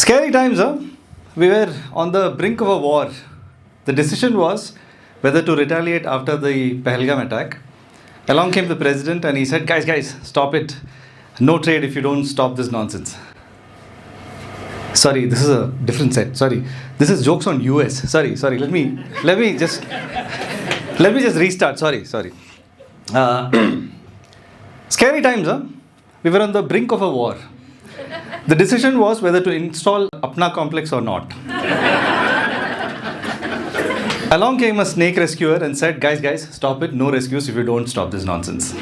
Scary times, huh? We were on the brink of a war. The decision was whether to retaliate after the Pahalgam attack. Along came the president and he said, guys, stop it. No trade if you don't stop this nonsense. Sorry, this is a different set. Sorry. This is jokes on US. Sorry. Let me just restart. Sorry. Scary times, huh? We were on the brink of a war. The decision was whether to install Apna complex or not. Along came a snake rescuer and said, guys, stop it. No rescues if you don't stop this nonsense.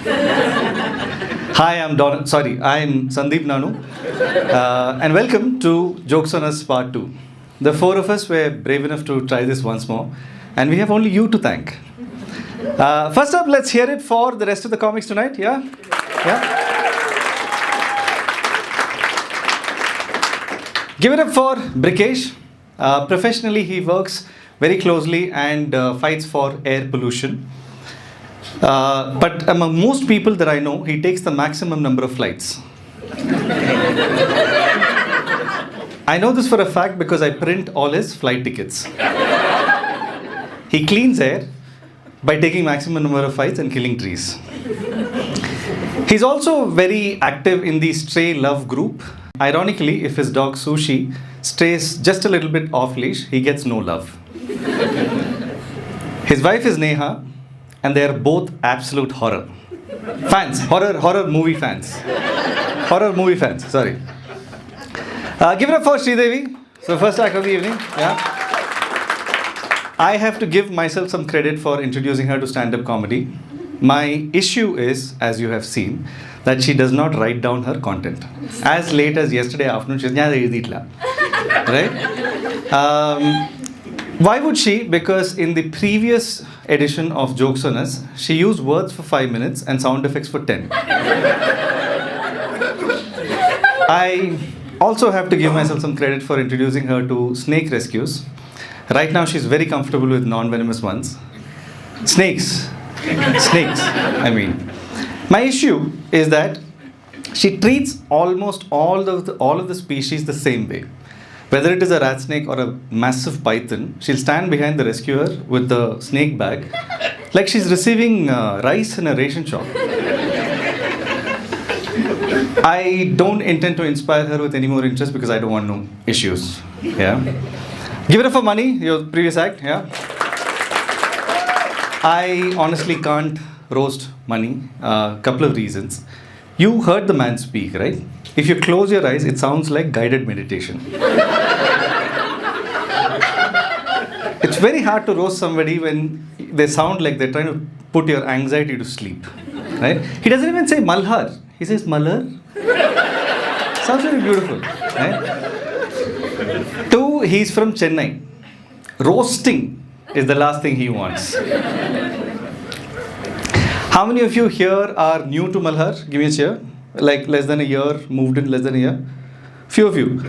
Hi, I'm Sandeep Nanu. And welcome to Jokes on Us Part 2. The four of us were brave enough to try this once more. And we have only you to thank. First up, let's hear it for the rest of the comics tonight. Yeah? Give it up for Brikesh. Professionally, he works very closely and fights for air pollution. But among most people that I know, he takes the maximum number of flights. I know this for a fact because I print all his flight tickets. He cleans air by taking maximum number of flights and killing trees. He's also very active in the stray love group. Ironically, if his dog Sushi stays just a little bit off leash, he gets no love. His wife is Neha, and they are both absolute horror fans. Horror movie fans. Sorry. Give it up for Sridevi. So first act of the evening. Yeah. I have to give myself some credit for introducing her to stand-up comedy. My issue is, as you have seen, that she does not write down her content. As late as yesterday afternoon, she's right? Why would she? Because in the previous edition of Jokes on Us, she used words for 5 minutes and sound effects for 10. I also have to give myself some credit for introducing her to snake rescues. Right now, she's very comfortable with non-venomous ones. Snakes. I mean. My issue is that she treats almost all of the species the same way. Whether it is a rat snake or a massive python, she'll stand behind the rescuer with the snake bag like she's receiving rice in a ration shop. I don't intend to inspire her with any more interest because I don't want no issues. Yeah. Give it up for Money, your previous act. Yeah. I honestly can't roast Money. Couple of reasons. You heard the man speak, right? If you close your eyes, it sounds like guided meditation. It's very hard to roast somebody when they sound like they're trying to put your anxiety to sleep, right? He doesn't even say Malhar. He says Malhar. Sounds very beautiful, right? 2, he's from Chennai. Roasting is the last thing he wants. How many of you here are new to Malhar? Give me a cheer. Like less than a year, moved in less than a year. Few of you.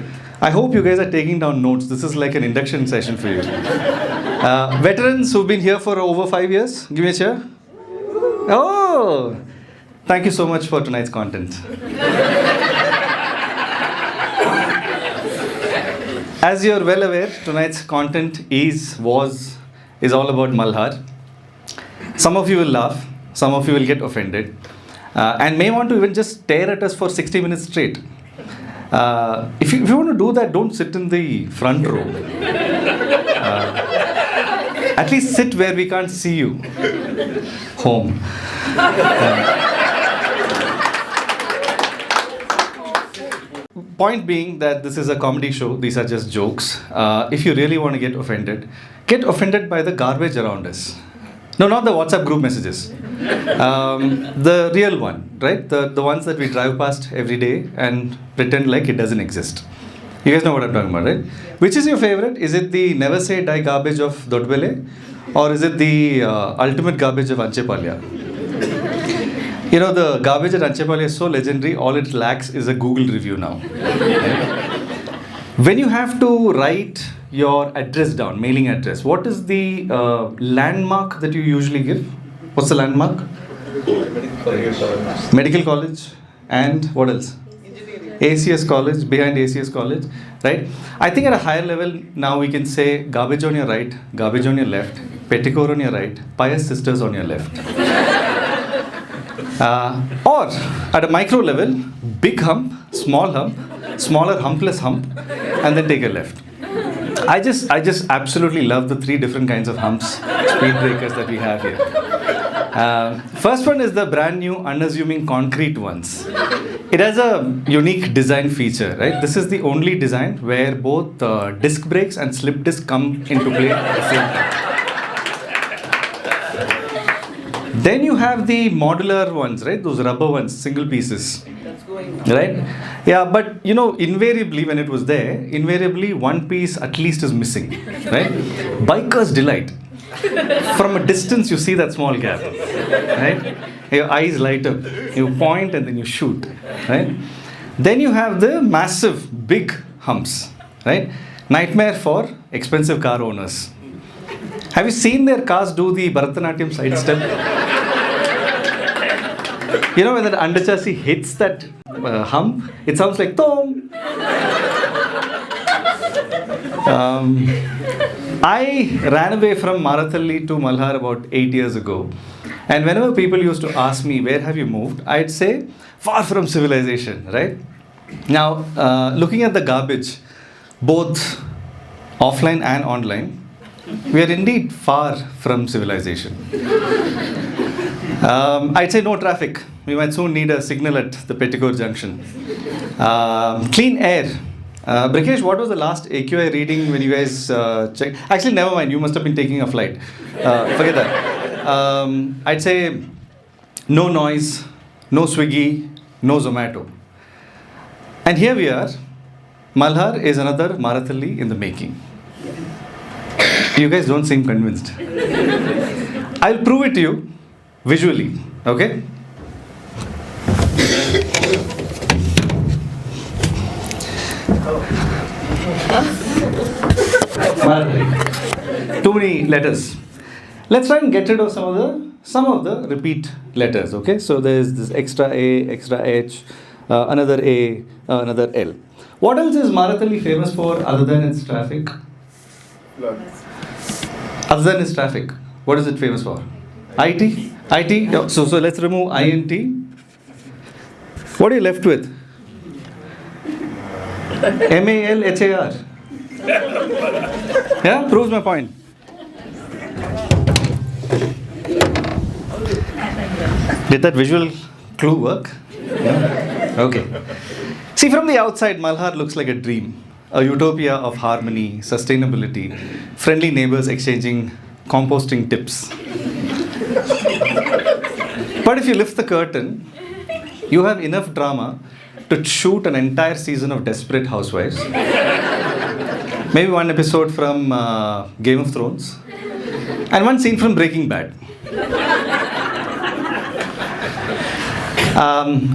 I hope you guys are taking down notes. This is like an induction session for you. Veterans who've been here for over 5 years, give me a cheer. Oh, thank you so much for tonight's content. As you're well aware, tonight's content is all about Malhar. Some of you will laugh. Some of you will get offended. And may want to even just stare at us for 60 minutes straight. If you want to do that, don't sit in the front row. At least sit where we can't see you. Home. Point being that this is a comedy show. These are just jokes. If you really want to get offended by the garbage around us. No, not the WhatsApp group messages. The real one, right? The ones that we drive past every day and pretend like it doesn't exist. You guys know what I'm talking about, right? Which is your favorite? Is it the never say die garbage of Dodbele? Or is it the ultimate garbage of Anchepalya? You know, the garbage at Anchepalya is so legendary, all it lacks is a Google review now. When you have to write your address down, mailing address, what is the landmark that you usually give? What's the landmark? Medical college. And what else? ACS College, behind ACS College, right? I think at a higher level now we can say garbage on your right, garbage on your left, petticoat on your right, pious sisters on your left. Or at a micro level, big hump, smaller humpless hump, and then take a left. I just absolutely love the three different kinds of humps, speed breakers that we have here. First one is the brand new unassuming concrete ones. It has a unique design feature, right? This is the only design where both disc brakes and slip disc come into play at the same time. Then you have the modular ones, right? Those rubber ones, single pieces. That's going on. Right? Yeah, but invariably when it was there, invariably one piece at least is missing, right? Biker's delight. From a distance you see that small gap, right? Your eyes light up. You point and then you shoot, right? Then you have the massive, big humps, right? Nightmare for expensive car owners. Have you seen their cars do the Bharatanatyam side step? When that under chassis hits that hump, it sounds like tom. I ran away from Marathalli to Malhar about 8 years ago. And whenever people used to ask me, where have you moved? I'd say, far from civilization, right? Now, looking at the garbage, both offline and online, we are indeed far from civilization. I'd say no traffic. We might soon need a signal at the Petticoat Junction. Clean air. Brikesh, what was the last AQI reading when you guys checked? Actually, never mind. You must have been taking a flight. Forget that. I'd say no noise, no Swiggy, no Zomato. And here we are. Malhar is another Marathalli in the making. You guys don't seem convinced. I'll prove it to you visually. Okay? Too many letters. Let's try and get rid of some of the repeat letters. Okay, so there's this extra A, extra H, another A, another L. What else is Marathalli famous for other than its traffic? Other than its traffic, what is it famous for? IT? IT? So let's remove INT. What are you left with? MALHAR. Yeah, proves my point. Did that visual clue work? Yeah? Okay. See, from the outside, Malhar looks like a dream. A utopia of harmony, sustainability, friendly neighbors exchanging composting tips. But if you lift the curtain, you have enough drama to shoot an entire season of Desperate Housewives. Maybe one episode from Game of Thrones. And one scene from Breaking Bad.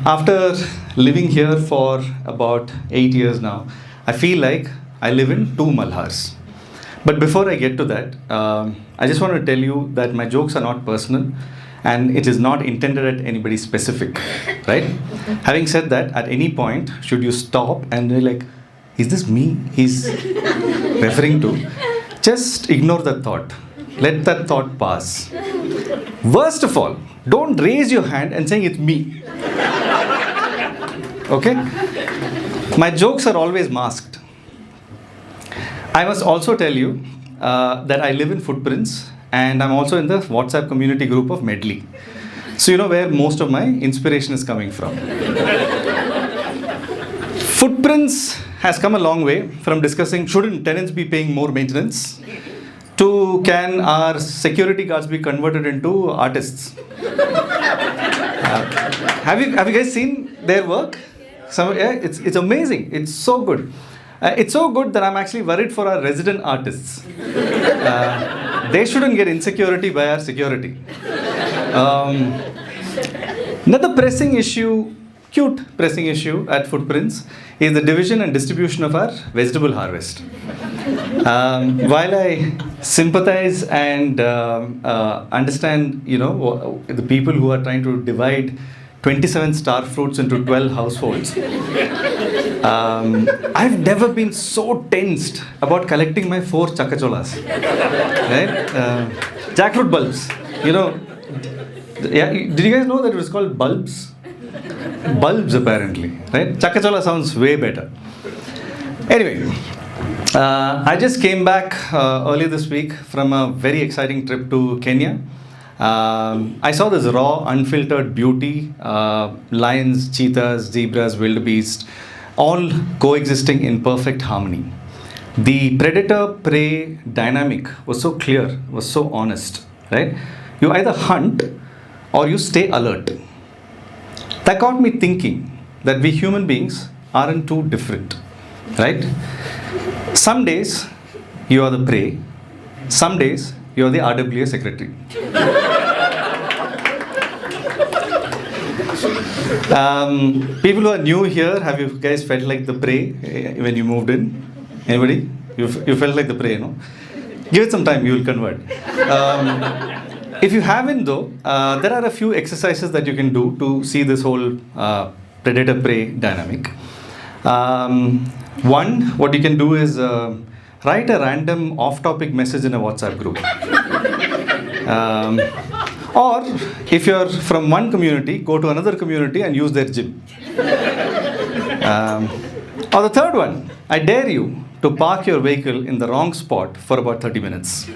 After living here for about 8 years now, I feel like I live in two Malhars. But before I get to that, I just want to tell you that my jokes are not personal and it is not intended at anybody specific, right? Having said that, at any point, should you stop and be like, is this me he's referring to? Just ignore that thought. Let that thought pass. Worst of all, don't raise your hand and say it's me. Okay? My jokes are always masked. I must also tell you that I live in Footprints and I'm also in the WhatsApp community group of Medley. So you know where most of my inspiration is coming from. Footprints has come a long way from discussing shouldn't tenants be paying more maintenance to can our security guards be converted into artists. Have you guys seen their work? It's amazing. It's so good. It's so good that I'm actually worried for our resident artists. They shouldn't get insecurity by our security. Another pressing issue, cute pressing issue at Footprints is the division and distribution of our vegetable harvest. While I sympathize and understand, the people who are trying to divide 27 star fruits into 12 households. I've never been so tensed about collecting my 4 chakacholas. Right? Jackfruit bulbs. You know, yeah, did you guys know that it was called bulbs? Bulbs, apparently. Right? Chakachola sounds way better. Anyway, I just came back earlier this week from a very exciting trip to Kenya. I saw this raw, unfiltered beauty, lions, cheetahs, zebras, wildebeest, all coexisting in perfect harmony. The predator-prey dynamic was so clear, was so honest, right? You either hunt or you stay alert. That got me thinking that we human beings aren't too different, right? Some days you are the prey, some days you are the RWA secretary. People who are new here, have you guys felt like the prey when you moved in? Anybody? You felt like the prey, no? Give it some time, you will convert. If you haven't though, there are a few exercises that you can do to see this whole predator-prey dynamic. One, what you can do is write a random off-topic message in a WhatsApp group. Or if you're from one community, go to another community and use their gym. Or the third one, I dare you to park your vehicle in the wrong spot for about 30 minutes.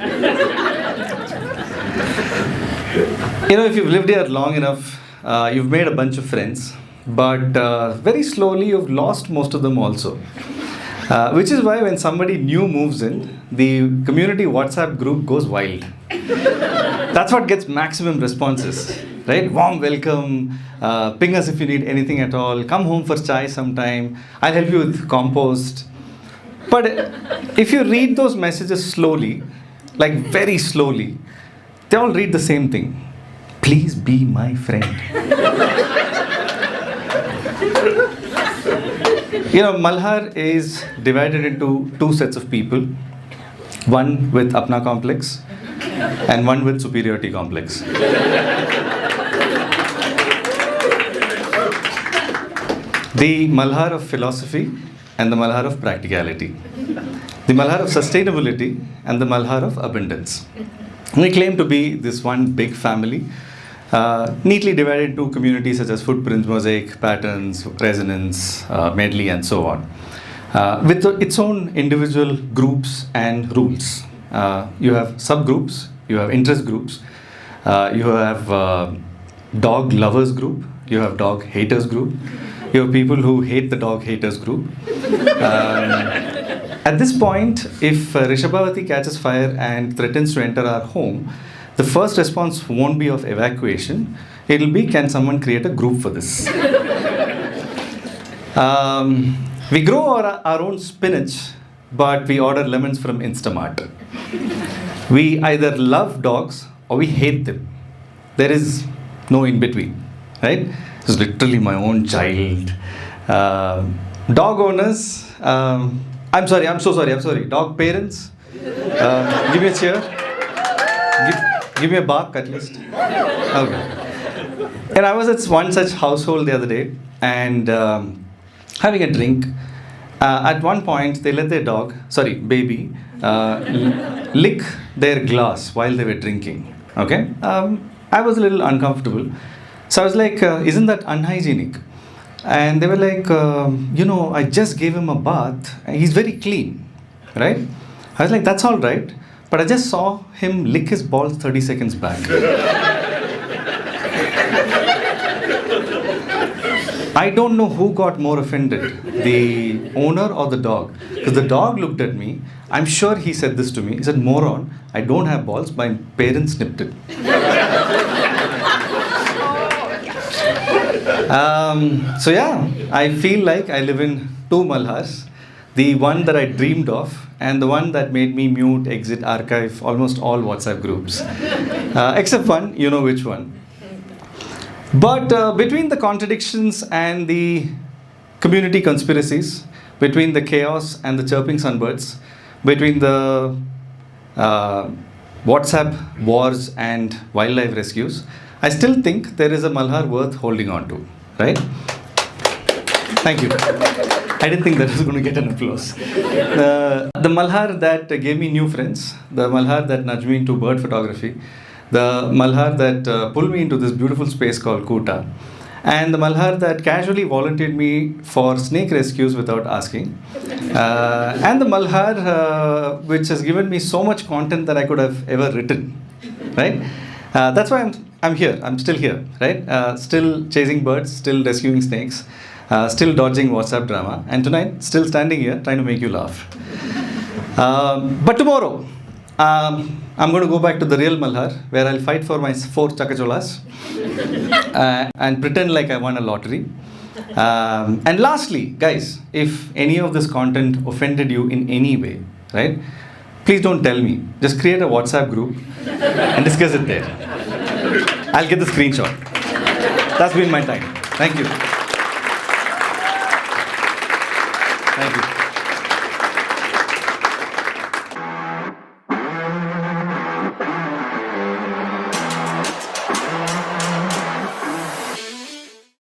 You know, if you've lived here long enough, you've made a bunch of friends, but very slowly you've lost most of them also. Which is why when somebody new moves in, the community WhatsApp group goes wild. That's what gets maximum responses, right? Warm welcome, ping us if you need anything at all, come home for chai sometime, I'll help you with compost. But if you read those messages slowly, like very slowly, they all read the same thing. Please be my friend. You know, Malhar is divided into 2 sets of people. One with Apna complex and one with superiority complex. The Malhar of philosophy and the Malhar of practicality. The Malhar of sustainability and the Malhar of abundance. We claim to be this one big family, neatly divided into communities such as footprints, mosaic, patterns, resonance, medley, and so on, with its own individual groups and rules. You have subgroups, you have interest groups, you have dog lovers group, you have dog haters group, you have people who hate the dog haters group. At this point, if Rishabhavati catches fire and threatens to enter our home, the first response won't be of evacuation. It'll be, can someone create a group for this? We grow our own spinach, but we order lemons from Instamart. We either love dogs or we hate them. There is no in between, right? It's literally my own child. Dog owners, I'm sorry. Dog parents, give me a cheer. Give me a bark at least. Okay. And I was at one such household the other day and having a drink. At one point, they let their baby, lick their glass while they were drinking. Okay. I was a little uncomfortable. So I was like, isn't that unhygienic? And they were like, I just gave him a bath. And he's very clean, right? I was like, that's all right. But I just saw him lick his balls 30 seconds back. I don't know who got more offended, the owner or the dog. Because the dog looked at me. I'm sure he said this to me. He said, moron, I don't have balls. My parents snipped it. So yeah, I feel like I live in 2 Malhars. The one that I dreamed of and the one that made me mute, exit, archive almost all WhatsApp groups. Except one, you know which one. But between the contradictions and the community conspiracies, between the chaos and the chirping sunbirds, between the WhatsApp wars and wildlife rescues, I still think there is a Malhar worth holding on to, right? Thank you. I didn't think that was going to get an applause. The Malhar that gave me new friends, the Malhar that nudged me into bird photography, the Malhar that pulled me into this beautiful space called Koota, and the Malhar that casually volunteered me for snake rescues without asking, and the Malhar which has given me so much content that I could have ever written, right? That's why I'm here. I'm still here, right? Still chasing birds, still rescuing snakes, still dodging WhatsApp drama, and tonight still standing here trying to make you laugh. But tomorrow, I'm going to go back to the real Malhar, where I'll fight for my 4 chakacholas and pretend like I won a lottery. And lastly, guys, if any of this content offended you in any way, right, please don't tell me. Just create a WhatsApp group and discuss it there. I'll get the screenshot. That's been my time. Thank you. Thank you.